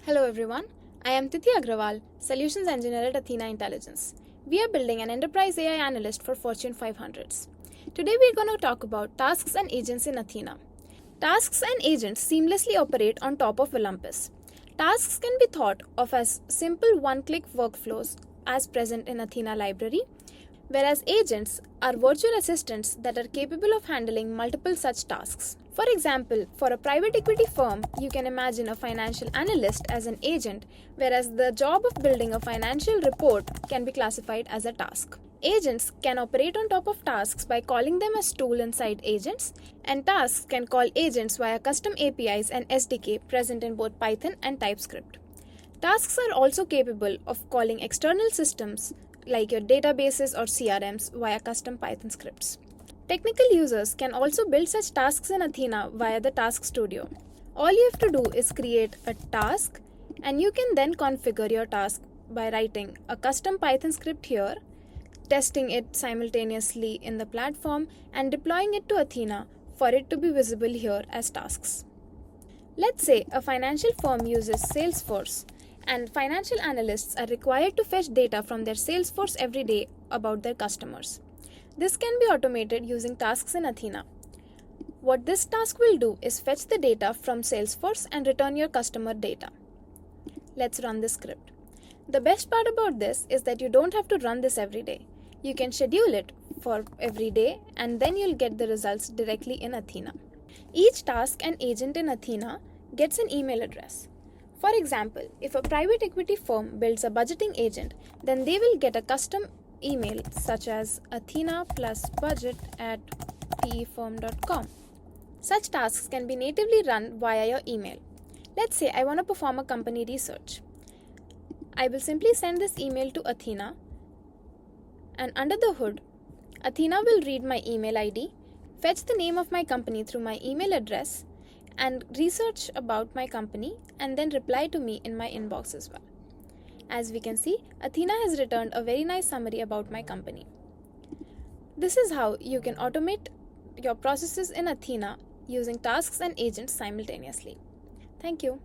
Hello everyone, I am Titi Agrawal, Solutions Engineer at Athena Intelligence. We are building an enterprise AI analyst for Fortune 500s. Today we are going to talk about tasks and agents in Athena. Tasks and agents seamlessly operate on top of Olympus. Tasks can be thought of as simple one-click workflows as present in Athena library, whereas agents are virtual assistants that are capable of handling multiple such tasks. For example, for a private equity firm, you can imagine a financial analyst as an agent, whereas the job of building a financial report can be classified as a task. Agents can operate on top of tasks by calling them as tool inside agents, and tasks can call agents via custom APIs and SDK present in both Python and TypeScript. Tasks are also capable of calling external systems like your databases or CRMs via custom Python scripts. Technical users can also build such tasks in Athena via the Task Studio. All you have to do is create a task, and you can then configure your task by writing a custom Python script here, testing it simultaneously in the platform, and deploying it to Athena for it to be visible here as tasks. Let's say a financial firm uses Salesforce, and financial analysts are required to fetch data from their Salesforce every day about their customers. This can be automated using tasks in Athena. What this task will do is fetch the data from Salesforce and return your customer data. Let's run this script. The best part about this is that you don't have to run this every day. You can schedule it for every day, and then you'll get the results directly in Athena. Each task and agent in Athena gets an email address. For example, if a private equity firm builds a budgeting agent, then they will get a custom email such as athena+budget@pefirm.com. Such tasks can be natively run via your email. Let's say I want to perform a company research. I will simply send this email to Athena, and under the hood, Athena will read my email ID, fetch the name of my company through my email address, and research about my company, and then reply to me in my inbox as well. As we can see, Athena has returned a very nice summary about my company. This is how you can automate your processes in Athena using tasks and agents simultaneously. Thank you.